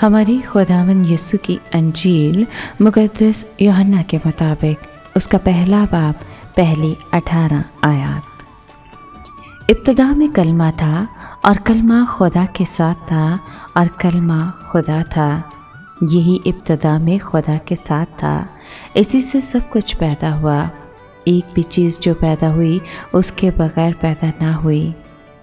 हमारी खुदावन यीशु की अंजील मुक़द्दस यूहन्ना के मुताबिक उसका पहला बाब पहली 18 आयत। इब्तिदा में कलमा था और कलमा खुदा के साथ था और कलमा खुदा था। यही इब्तिदा में खुदा के साथ था। इसी से सब कुछ पैदा हुआ। एक भी चीज़ जो पैदा हुई उसके बगैर पैदा ना हुई।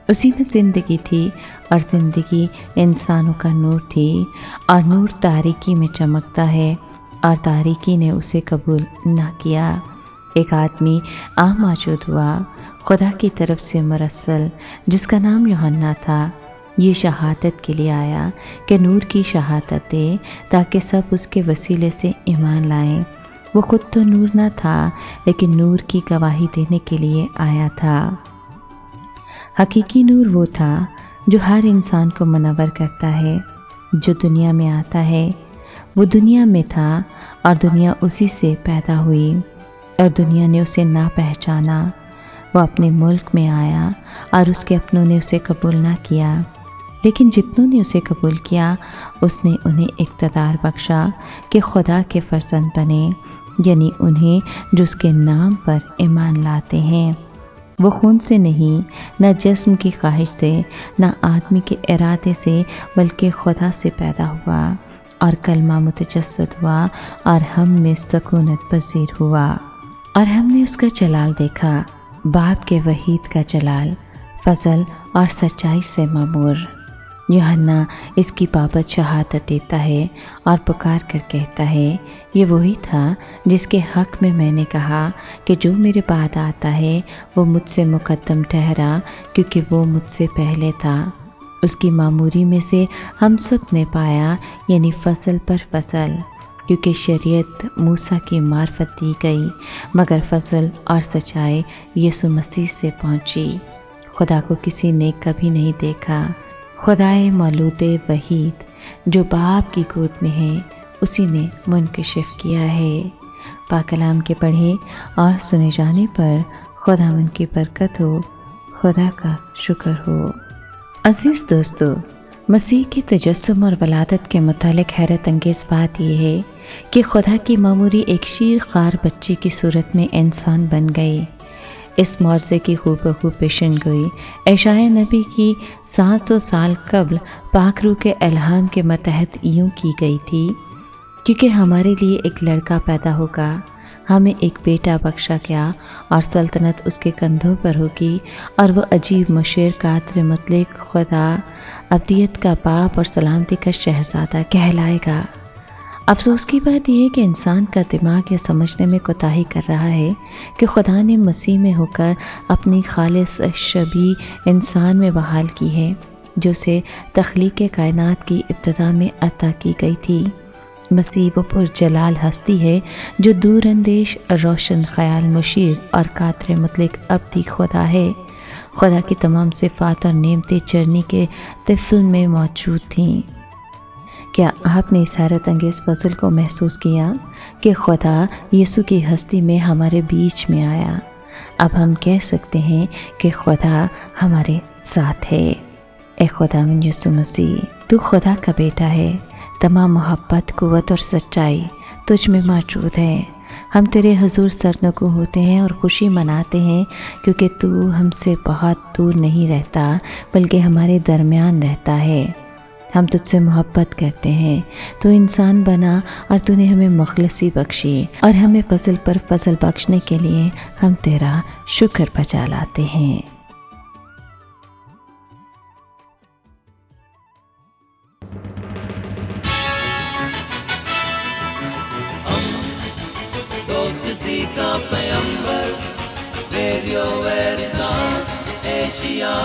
उसी में ज़िंदगी थी और ज़िंदगी इंसानों का नूर थी और नूर तारीकी में चमकता है और तारीकी ने उसे कबूल ना किया। एक आदमी मौजूद हुआ खुदा की तरफ से मुरसल, जिसका नाम यूहन्ना था। ये शहादत के लिए आया कि नूर की शहादत दे ताकि सब उसके वसीले से ईमान लाएं। वो खुद तो नूर ना था, लेकिन नूर की गवाही देने के लिए आया था। हकीकी नूर वो था जो हर इंसान को मुनव्वर करता है। जो दुनिया में आता है वो दुनिया में था और दुनिया उसी से पैदा हुई और दुनिया ने उसे ना पहचाना। वो अपने मुल्क में आया और उसके अपनों ने उसे कबूल ना किया, लेकिन जितनों ने उसे कबूल किया उसने उन्हें इक़्तिदार बख्शा कि खुदा के फर्जंद बने, यानी उन्हें जो उसके नाम पर ईमान लाते हैं। वो खून से नहीं, न जिस्म की ख्वाहिश से, न आदमी के इरादे से, बल्कि खुदा से पैदा हुआ और कलमा मुतजस्सद हुआ और हम में सकूनत पज़ीर हुआ। और हमने उसका जलाल देखा, बाप के वहीद का जलाल, फजल और सच्चाई से मामूर। यूहन्ना इसकी बाबत शहादत देता है और पुकार कर कहता है, ये वही था जिसके हक़ में मैंने कहा कि जो मेरे बाद आता है वो मुझसे मुक़द्दम ठहरा, क्योंकि वो मुझसे पहले था। उसकी मामूरी में से हम सब ने पाया, यानी फसल पर फसल, क्योंकि शरीयत मूसा की मार्फत दी गई, मगर फसल और सच्चाई यीशु मसीह से पहुँची। खुदा को किसी ने कभी नहीं देखा। खुदाए मौलूद वहीद जो बाप की गोद में है, उसी ने मुनकशिफ किया है। पाक कलाम के पढ़े और सुने जाने पर खुदावंद की बरकत हो, खुदा का शुक्र हो। अज़ीज़ दोस्तों, मसीह के तजस्सुम और वलादत के मुतालिक हैरत अंगेज़ बात यह है कि खुदा की मामूरी एक शीरख़ार बच्ची की सूरत में इंसान बन गई। इस मौज़े की खूब पेशन गोई यशायाह नबी की 700 साल कबल पाक रूह के इल्हाम के मतहत यूँ की गई थी, क्योंकि हमारे लिए एक लड़का पैदा होगा, हमें एक बेटा बख्शा गया और सल्तनत उसके कंधों पर होगी और वह अजीब मुशीर कादिर मुतलक खुदा, अब्दियत का बाप और सलामती का शहज़ादा कहलाएगा। अफसोस की बात यह है कि इंसान का दिमाग यह समझने में कोताही कर रहा है कि खुदा ने मसीह में होकर अपनी खालिस शबी इंसान में बहाल की है, जो उसे तख्लीक कायनात की इब्तिदा में अता की गई थी। मसीह वो पुरजलाल हस्ती है जो दूर अंदेश, रोशन ख्याल, मुशीर और कादिर मुतलक अब्दी खुदा है। खुदा की तमाम सिफ़ात और नेमतें चरनी के तिफ़ल में मौजूद थीं। क्या आपने इस हैरत अंगेज़ फज़ल को महसूस किया कि खुदा यीशु की हस्ती में हमारे बीच में आया? अब हम कह सकते हैं कि खुदा हमारे साथ है। ए खुदावंद यीशु मसीह, तू खुदा का बेटा है। तमाम मोहब्बत, क़ुव्वत और सच्चाई तुझ में मौजूद है। हम तेरे हुज़ूर सरनगू होते हैं और खुशी मनाते हैं, क्योंकि तू हमसे बहुत दूर नहीं रहता, बल्कि हमारे दरमियान रहता है। हम तुझसे मोहब्बत करते हैं। तू इंसान बना और तूने हमें मुखलसी बख्शी, और हमें फजल पर फजल बख्शने के लिए हम तेरा शुक्र बजा लाते हैं। दोस्ती का पैगंबर, रेडियो वेरितास एशिया।